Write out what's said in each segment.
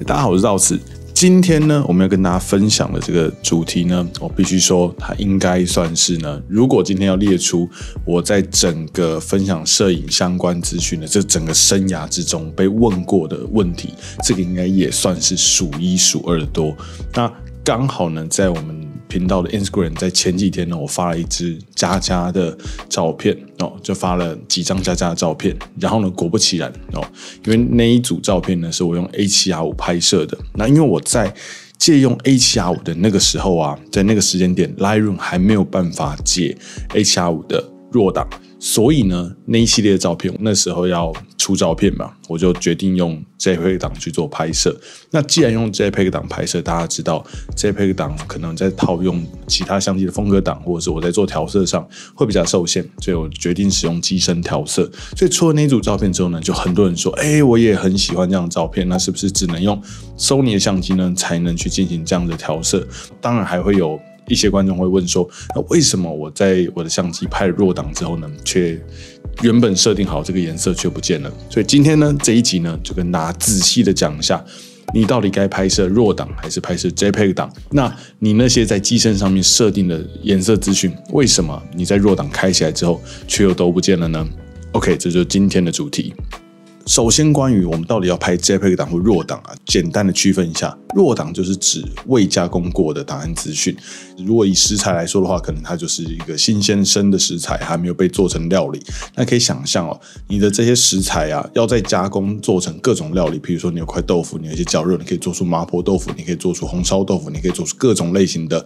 大家好，我是道此。今天呢，我们要跟大家分享的这个主题呢，我必须说，它应该算是呢，如果今天要列出我在整个分享摄影相关资讯的这整个生涯之中被问过的问题，这个应该也算是数一数二的多。那刚好呢，在我们频道的 Instagram 在前几天呢，我发了一支佳佳的照片就发了几张佳佳的照片，然后呢，果不其然因为那一组照片呢是我用 A7R5 拍摄的，那因为我在借用 A7R5 的那个时候啊，在那个时间点 Lightroom 还没有办法解 A7R5 的弱档，所以呢，那一系列的照片，那时候要出照片嘛，我就决定用 JPEG 档去做拍摄。那既然用 JPEG 档拍摄，大家知道 JPEG 档可能在套用其他相机的风格档，或者是我在做调色上会比较受限，所以我决定使用机身调色。所以出了那组照片之后呢，就很多人说，我也很喜欢这样的照片，那是不是只能用 Sony 的相机呢才能去进行这样的调色？当然还会有一些观众会问说，为什么我在我的相机拍了弱档之后呢，却原本设定好这个颜色却不见了？所以今天呢，这一集呢，就跟大家仔细的讲一下，你到底该拍摄弱档还是拍摄 JPEG 档？那你那些在机身上面设定的颜色资讯，为什么你在弱档开起来之后却又都不见了呢？ OK， 这就是今天的主题。首先，关于我们到底要拍 JPEG 档或弱档啊，简单的区分一下，弱档就是指未加工过的档案资讯。如果以食材来说的话，可能它就是一个新鲜生的食材，还没有被做成料理。那可以想象你的这些食材啊，要再加工做成各种料理，比如说你有块豆腐，你有一些绞肉，你可以做出麻婆豆腐，你可以做出红烧豆腐，你可以做出各种类型的，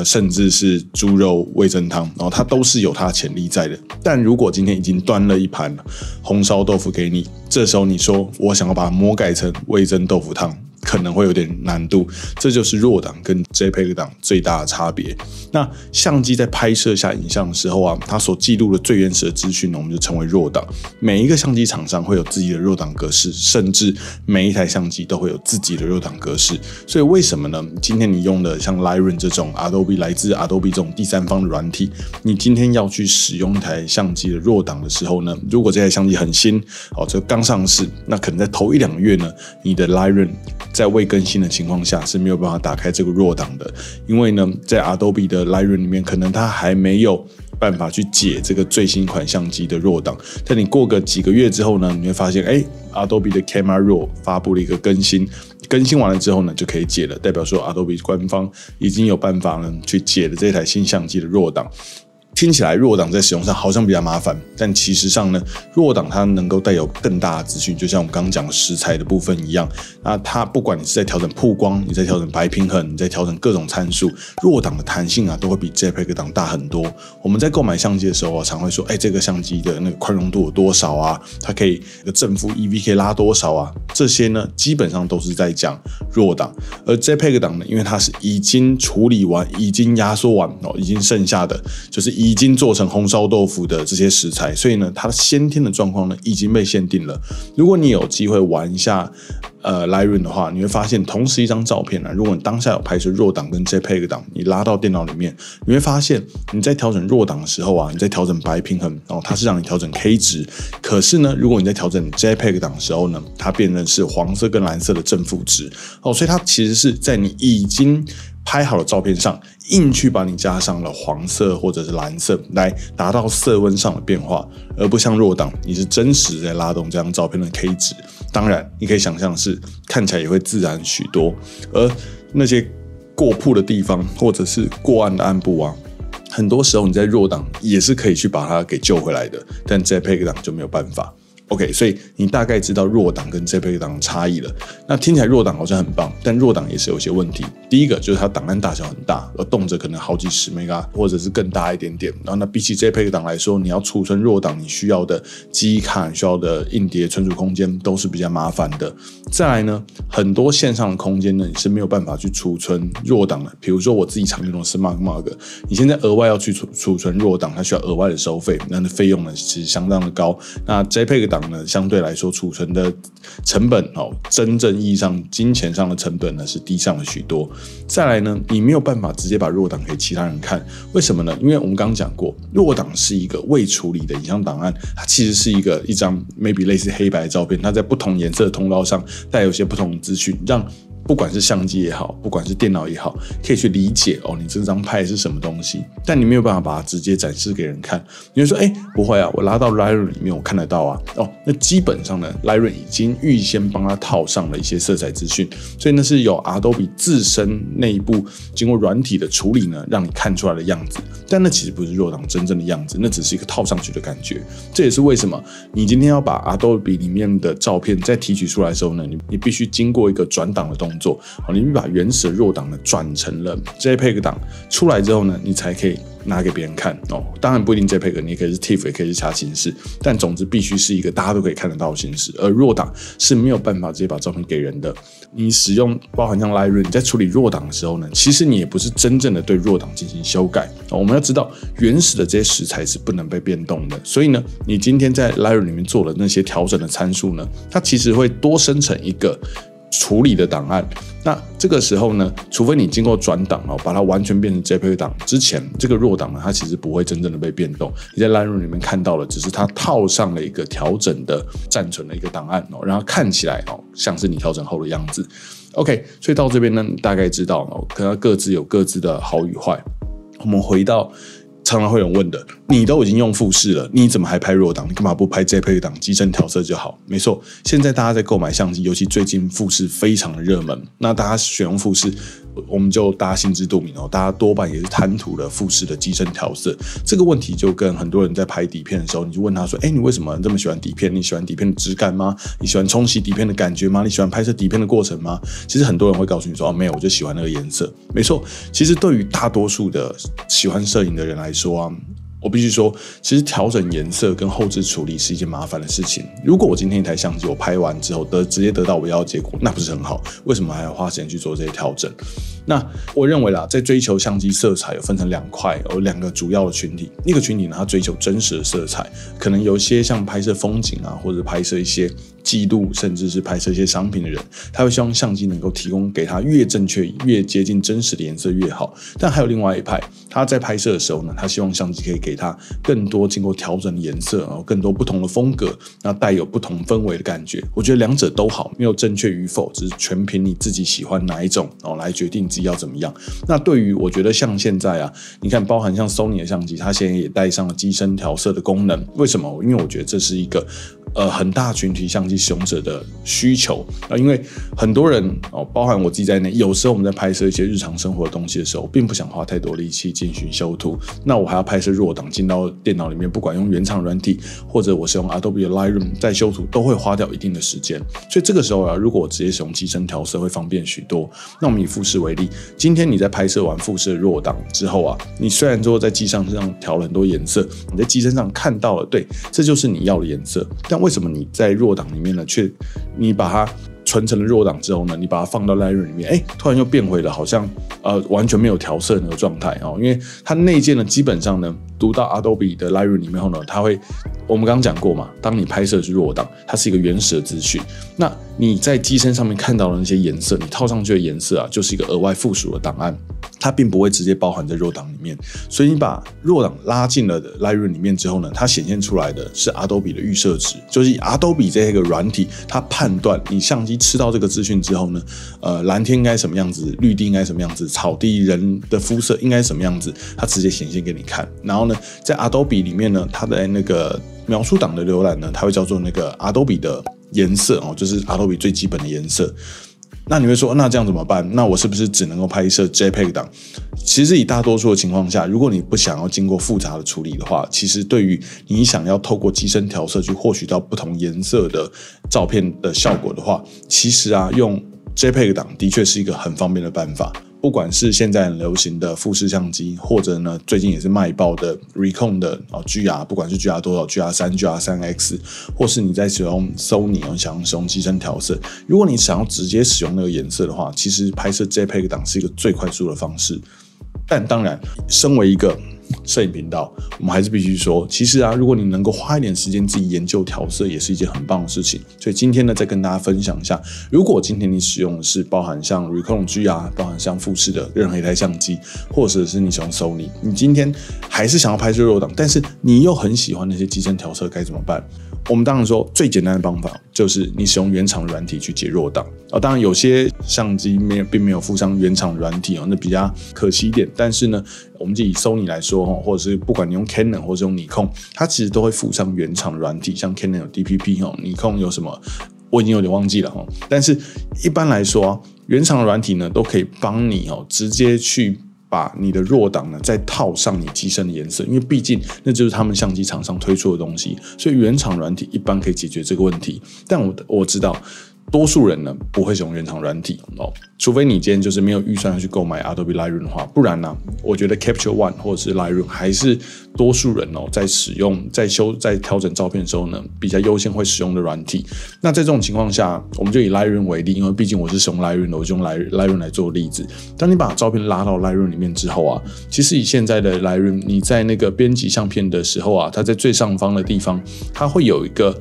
甚至是猪肉味噌汤，然后它都是有它的潜力在的。但如果今天已经端了一盘红烧豆腐给你，这时候你说我想要把它魔改成味噌豆腐汤，可能会有点难度，这就是弱档跟 JPEG 档最大的差别。那相机在拍摄下影像的时候啊，它所记录的最原始的资讯呢，我们就称为弱档。每一个相机厂商会有自己的弱档格式，甚至每一台相机都会有自己的弱档格式。所以为什么呢？今天你用的像 Lightroom 这种 Adobe 来自 Adobe 这种第三方的软体，你今天要去使用一台相机的弱档的时候呢，如果这台相机很新，这刚上市，那可能在头1-2个月呢，你的 Lightroom在未更新的情况下是没有办法打开这个弱档的，因为呢，在 Adobe 的 Lightroom 里面，可能它还没有办法去解这个最新款相机的弱档。但你过个几个月之后呢，你会发现，Adobe 的 Camera Raw 发布了一个更新，更新完了之后呢，就可以解了，代表说 Adobe 官方已经有办法呢去解了这台新相机的弱档。听起来弱档在使用上好像比较麻烦，但其实上呢，弱档它能够带有更大的资讯，就像我们刚刚讲的食材的部分一样。那它不管你是在调整曝光，你在调整白平衡，你在调整各种参数，弱档的弹性啊都会比 JPEG 档大很多。我们在购买相机的时候常会说，这个相机的那个宽容度有多少啊？它可以正负 EV 可以拉多少啊？这些呢，基本上都是在讲弱档。而 JPEG 档呢，因为它是已经处理完、已经压缩完已经剩下的就是已经做成红烧豆腐的这些食材，所以呢，它的先天的状况呢已经被限定了。如果你有机会玩一下Lightroom 的话，你会发现同时一张照片如果你当下有拍摄弱档跟 JPEG 档，你拉到电脑里面，你会发现你在调整弱档的时候啊，你在调整白平衡它是让你调整 K 值，可是呢，如果你在调整 JPEG 档的时候呢，它变成是黄色跟蓝色的正负值所以它其实是在你已经拍好的照片上硬去把你加上了黄色或者是蓝色，来达到色温上的变化，而不像弱档，你是真实在拉动这张照片的 K 值。当然，你可以想象是看起来也会自然许多，而那些过曝的地方或者是过暗的暗部啊，很多时候你在弱档也是可以去把它给救回来的，但 JPEG 档就没有办法。OK， 所以你大概知道弱档跟 JPEG 档的差异了。那听起来弱档好像很棒，但弱档也是有些问题。第一个就是它档案大小很大，动辄可能好几十 MB 或者是更大一点点。然后那比起 JPEG 档来说，你要储存弱档，你需要的记忆卡、需要的硬碟存储空间都是比较麻烦的。再来呢，很多线上的空间呢，你是没有办法去储存弱档的。比如说我自己常用的是 Mark， 你现在额外要去储存弱档，它需要额外的收费，那费用呢其实相当的高。那 JPEG 档呢，相对来说储存的成本真正意义上金钱上的成本呢是低上了许多。再来呢，你没有办法直接把弱档给其他人看，为什么呢？因为我们刚刚讲过，弱档是一个未处理的影像档案，它其实是一张 maybe 类似黑白的照片，它在不同颜色的通道上带有些不同的资讯，让不管是相机也好，不管是电脑也好，可以去理解你这张拍的是什么东西，但你没有办法把它直接展示给人看。你会说，不会啊，我拉到 Lightroom 里面我看得到啊。那基本上呢 ，Lightroom 已经预先帮它套上了一些色彩资讯，所以那是有 Adobe 自身内部经过软体的处理呢，让你看出来的样子。但那其实不是RAW档真正的样子，那只是一个套上去的感觉。这也是为什么你今天要把 Adobe 里面的照片再提取出来的时候呢，你必须经过一个转档的动作。你把原始的RAW档呢转成了 JPEG 档出来之后呢，你才可以拿给别人看当然不一定 JPEG， 你也可以是 TIFF， 也可以是其他形式，但总之必须是一个大家都可以看得到的形式。而RAW档是没有办法直接把照片给人的。你使用包含像 Lightroom， 你在处理RAW档的时候呢，其实你也不是真正的对RAW档进行修改。我们要知道原始的这些食材是不能被变动的，所以呢，你今天在 Lightroom 里面做的那些调整的参数呢，它其实会多生成一个处理的档案。那这个时候呢，除非你经过转档把它完全变成 JPEG 档之前，这个RAW档呢，它其实不会真正的被变动。你在 Lightroom 里面看到的只是它套上了一个调整的暂存的一个档案然后看起来像是你调整后的样子。OK， 所以到这边呢，你大概知道可能各自有各自的好与坏。我们回到常常会有人问的，你都已经用富士了，你怎么还拍RAW档？你干嘛不拍 JPEG 档机身调色就好？没错，现在大家在购买相机，尤其最近富士非常的热门，那大家选用富士，我们就大家心知肚明大家多半也是贪图了富士的机身调色。这个问题就跟很多人在拍底片的时候，你就问他说，你为什么这么喜欢底片？你喜欢底片的质感吗？你喜欢冲洗底片的感觉吗？你喜欢拍摄底片的过程吗？其实很多人会告诉你说，没有，我就喜欢那个颜色。没错，其实对于大多数的喜欢摄影的人来说我必须说，其实调整颜色跟后置处理是一件麻烦的事情。如果我今天一台相机我拍完之后直接得到我要的结果，那不是很好？为什么还要花时间去做这些调整？那我认为啦，在追求相机色彩有分成两块，有两个主要的群体。一个群体呢，它追求真实的色彩，可能有些像拍摄风景或者拍摄一些记录，甚至是拍摄一些商品的人，他会希望相机能够提供给他越正确、越接近真实的颜色越好。但还有另外一派，他在拍摄的时候呢，他希望相机可以给他更多经过调整的颜色，更多不同的风格，那带有不同氛围的感觉。我觉得两者都好，没有正确与否，只是全凭你自己喜欢哪一种来决定自己要怎么样。那对于我觉得像现在你看包含像 Sony 的相机，它现在也带上了机身调色的功能。为什么？因为我觉得这是一个很大群体相机使用者的需求因为很多人包含我自己在内，有时候我们在拍摄一些日常生活的东西的时候，并不想花太多力气进行修图，那我还要拍摄RAW档进到电脑里面，不管用原厂软体或者我使用 Adobe 的 Lightroom 在修图，都会花掉一定的时间。所以这个时候如果我直接使用机身调色会方便许多。那我们以富士为例，今天你在拍摄完富士的RAW档之后你虽然说在机身上调了很多颜色，你在机身上看到了，对，这就是你要的颜色，但为什么你在RAW档里面呢，你把它存成了RAW档之后呢，你把它放到 Lightroom 里面，突然又变回了好像完全没有调色的那个状态因为它内建呢，基本上呢，读到 Adobe 的 Lightroom 里面后呢，它会，我们刚刚讲过嘛，当你拍摄的是RAW档，它是一个原始的资讯，那你在机身上面看到的那些颜色，你套上去的颜色就是一个额外附属的档案，它并不会直接包含在RAW档里面。所以你把RAW档拉进了 Lightroom 里面之后呢，它显现出来的是 Adobe 的预设值，就是 Adobe 这个软体，它判断你相机吃到这个资讯之后呢，蓝天应该什么样子，绿地应该什么样子，草地人的肤色应该什么样子，它直接显现给你看。然后呢，在 Adobe 里面呢，它的那个描述档的浏览呢，它会叫做那个 Adobe 的颜色就是 Adobe 最基本的颜色。那你会说，那这样怎么办？那我是不是只能够拍摄 JPEG 档？其实以大多数的情况下，如果你不想要经过复杂的处理的话，其实对于你想要透过机身调色去获取到不同颜色的照片的效果的话，其实用 JPEG 档的确是一个很方便的办法。不管是现在很流行的富士相机，或者呢最近也是卖爆的 Recon 的GR， 不管是 GR 多少 GR3、GR3X， 或是你在使用 Sony 想要使用机身调色，如果你想要直接使用那个颜色的话，其实拍摄 JPEG 档是一个最快速的方式。但当然，身为一个摄影频道，我们还是必须说，其实如果你能够花一点时间自己研究调色，也是一件很棒的事情。所以今天呢，再跟大家分享一下，如果今天你使用的是包含像 Recon GR， 包含像富士的任何一台相机，或者是你使用 Sony， 你今天还是想要拍摄RAW档，但是你又很喜欢那些机身调色，该怎么办？我们当然说最简单的方法就是你使用原厂软体去解弱档当然有些相机并没有附上原厂软体那比较可惜一点。但是呢，我们就以 Sony 来说或者是不管你用 Canon 或者用尼康，它其实都会附上原厂软体，像 Canon 有 DPP 尼康有什么我已经有点忘记了但是一般来说原厂软体呢都可以帮你直接去把你的弱档呢再套上你机身的颜色，因为毕竟那就是他们相机厂商推出的东西，所以原厂软体一般可以解决这个问题。但我知道多数人呢不会使用原厂软体除非你今天就是没有预算去购买 Adobe Lightroom 的话，不然呢我觉得 Capture One 或者是 Lightroom 还是多数人在使用在调整照片的时候呢比较优先会使用的软体。那在这种情况下，我们就以 Lightroom 为例，因为毕竟我是使用 Lightroom 的，我就用 Lightroom 来做例子。当你把照片拉到 Lightroom 里面之后其实以现在的 Lightroom， 你在那个编辑相片的时候它在最上方的地方，它会有一个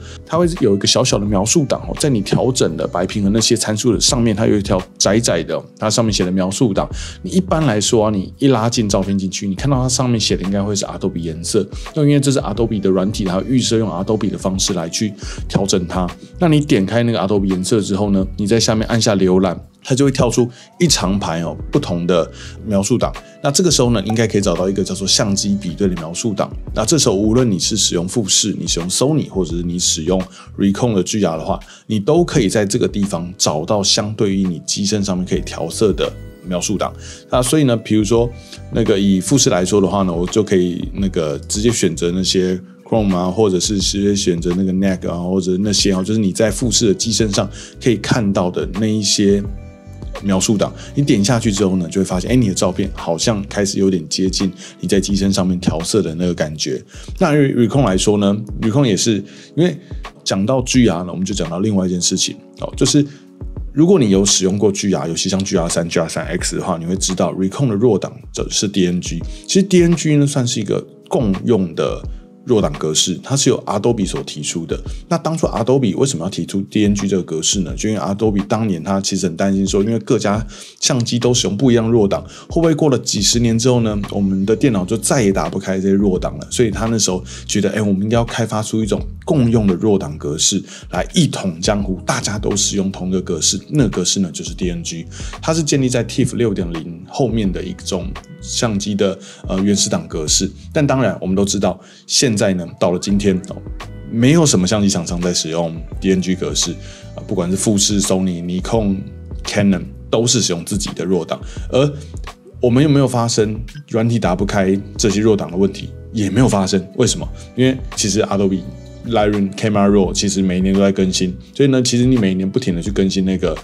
小小的描述档在你调整的白平衡那些参数的上面，它有一条窄窄的，它上面写的描述档。你一般来说你一拉进照片进去，你看到它上面写的应该会是 Adobe 颜色，因为这是 Adobe 的软体，它预设用 Adobe 的方式来去调整它。那你点开那个 Adobe 颜色之后呢，你在下面按下浏览，它就会跳出一长排不同的描述档。那这个时候呢，应该可以找到一个叫做相机比对的描述档。那这时候无论你是使用富士，你使用 Sony， 或者是你使用 Recon 的 GR 的话，你都可以在这个地方找到相对于你机身上面可以调色的描述档。那所以呢，比如说那个以富士来说的话呢，我就可以那个直接选择那些Chrome 或者是直接选择那个 NAC 或者那些就是你在富士的机身上可以看到的那一些描述档。你点下去之后呢，就会发现你的照片好像开始有点接近你在机身上面调色的那个感觉。那对于 Recon 来说呢， Recon 也是因为讲到 GR 呢，我们就讲到另外一件事情就是如果你有使用过 GR， 尤其像 GR3、GR3X 的话，你会知道 Recon 的弱档是 DNG。 其实 DNG 呢算是一个共用的弱档格式，它是由 Adobe 所提出的。那当初 Adobe 为什么要提出 DNG 这个格式呢？就因为 Adobe 当年他其实很担心说，因为各家相机都使用不一样的弱档，会不会过了几十年之后呢，我们的电脑就再也打不开这些弱档了？所以他那时候觉得我们应该要开发出一种共用的弱档格式来一统江湖，大家都使用同一个格式。那个格式呢就是 DNG， 它是建立在 TIFF 6.0 后面的一种相机的原始档格式。但当然我们都知道，现在呢到了今天没有什么相机厂商在使用 DNG 格式不管是富士、Sony、尼康、Canon 都是使用自己的弱档。而我们有没有发生软体打不开这些弱档的问题？也没有发生。为什么？因为其实 Adobe Lightroom Camera Raw 其实每一年都在更新，所以呢，其实你每一年不停的去更新那个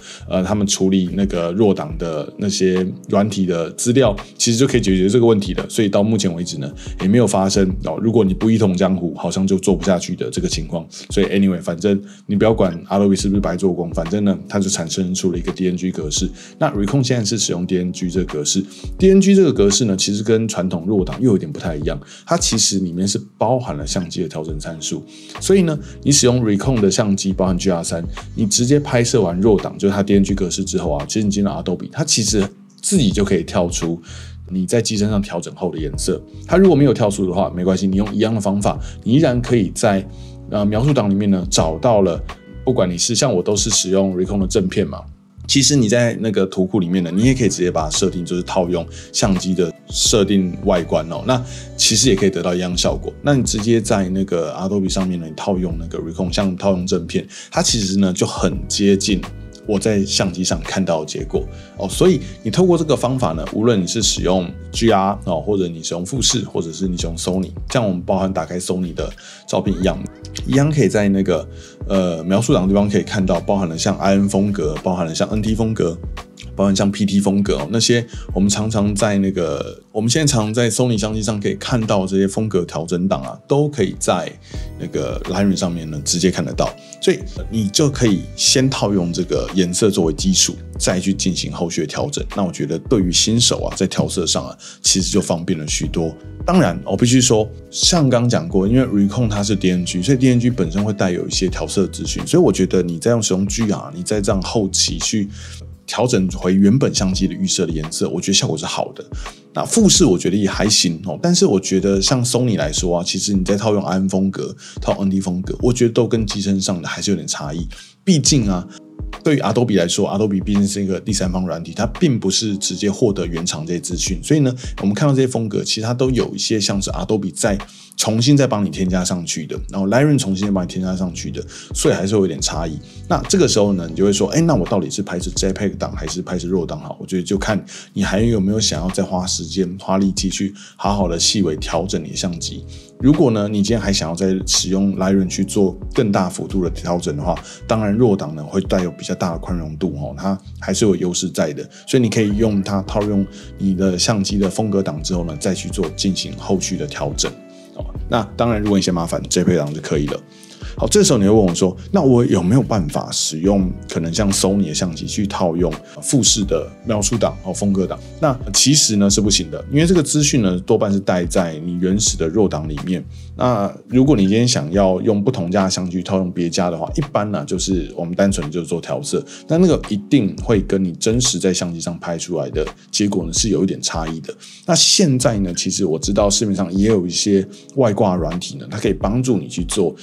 他们处理那个弱档的那些软体的资料，其实就可以解决这个问题的。所以到目前为止呢，也没有发生如果你不一统江湖，好像就做不下去的这个情况。所以 anyway， 反正你不要管 Adobe 是不是白做工，反正呢，它就产生出了一个 DNG 格式。那 Recon 现在是使用 DNG 这个格式。DNG 这个格式呢，其实跟传统弱档又有点不太一样，它其实里面是包含了相机的调整参数。所以呢，你使用 Recon 的相机，包含 GR3， 你直接拍摄完弱档，就是它 DNG 格式之后其实你进到 Adobe， 它其实自己就可以跳出你在机身上调整后的颜色。它如果没有跳出的话，没关系，你用一样的方法，你依然可以在描述档里面呢找到了，不管你是像我都是使用 Recon 的正片嘛。其实你在那个图库里面呢，你也可以直接把它设定，就是套用相机的设定外观那其实也可以得到一样的效果。那你直接在那个 Adobe 上面呢，你套用那个 Recon， 像套用正片，它其实呢就很接近我在相机上看到的结果所以你透过这个方法呢，无论你是使用 GR 或者你使用富士，或者是你使用 Sony， 像我们包含打开 Sony 的照片一样可以在那个描述档的地方可以看到，包含了像 IN 风格，包含了像 NT 风格，包含像 PT 风格那些我们常常在我们现在常在 Sony 相机上可以看到这些风格调整档都可以在那个 Lightroom 上面呢直接看得到。所以你就可以先套用这个颜色作为基础，再去进行后续的调整。那我觉得对于新手在调色上其实就方便了许多。当然我必须说，像刚讲过，因为 Recon 它是 DNG， 所以 DNG 本身会带有一些调色资讯，所以我觉得你在使用 GR， 你在这样后期去调整回原本相机的预设的颜色，我觉得效果是好的。那富士我觉得也还行但是我觉得像 Sony 来说啊，其实你在套用 IM 风格、套 ND 风格，我觉得都跟机身上的还是有点差异。毕竟啊，对于 Adobe 来说 ，Adobe 毕竟是一个第三方软体，它并不是直接获得原厂这些资讯，所以呢，我们看到这些风格，其实它都有一些像是 Adobe 重新再帮你添加上去的，然后 Lightroom 重新再帮你添加上去的，所以还是会有点差异。那这个时候呢，你就会说，那我到底是拍成 JPEG 档还是拍成RAW 档好？我觉得就看你还有没有想要再花时间、花力气去好好的细微调整你的相机。如果呢，你今天还想要再使用 Lightroom 去做更大幅度的调整的话，当然RAW 档呢会带有比较大的宽容度它还是有优势在的，所以你可以用它套用你的相机的风格档之后呢，再去做进行后续的调整。那当然，如果你嫌麻烦 ，JPEG 档就可以了。好，这时候你会问我说，那我有没有办法使用可能像 Sony 的相机去套用富士的描述档风格档？那其实呢是不行的，因为这个资讯呢多半是带在你原始的RAW档里面。那如果你今天想要用不同家的相机套用别家的话，一般呢就是我们单纯就做调色，但那个一定会跟你真实在相机上拍出来的结果呢是有一点差异的。那现在呢，其实我知道市面上也有一些外挂软体呢，它可以帮助你去做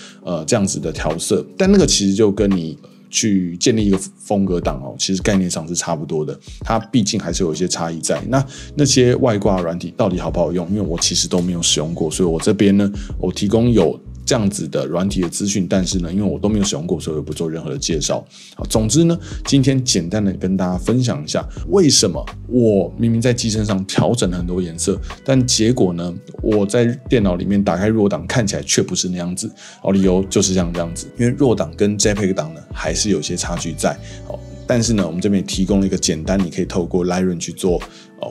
这样子的调色，但那个其实就跟你去建立一个风格档其实概念上是差不多的，它毕竟还是有一些差异在。那些外挂软体到底好不好用？因为我其实都没有使用过，所以我这边呢，我提供有这样子的软体的资讯，但是呢，因为我都没有使用过，所以我不做任何的介绍。好，总之呢，今天简单的跟大家分享一下，为什么我明明在机身上调整了很多颜色，但结果呢，我在电脑里面打开RAW档看起来却不是那样子。理由就是这样子，因为RAW档跟 JPEG 档呢还是有些差距在。但是呢，我们这边也提供了一个简单，你可以透过 Lightroom 去做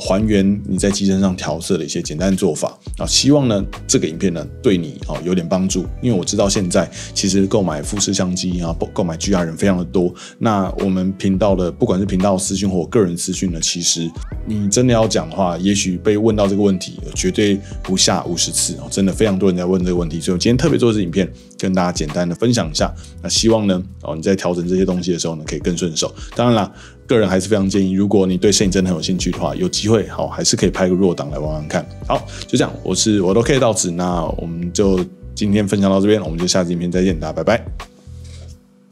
还原你在机身上调色的一些简单做法。希望呢这个影片呢对你有点帮助，因为我知道现在其实购买富士相机购买 GR 人非常的多。那我们频道的不管是频道私讯或我个人私讯呢，其实你真的要讲的话，也许被问到这个问题绝对不下50次真的非常多人在问这个问题，所以我今天特别做这影片跟大家简单的分享一下。那希望呢你在调整这些东西的时候呢可以更顺手。当然啦，个人还是非常建议，如果你对摄影真的很有兴趣的话，有机会还是可以拍个RAW档来玩玩看。好，就这样，我都可以到此，那我们就今天分享到这边，我们就下次影片再见，大家拜拜。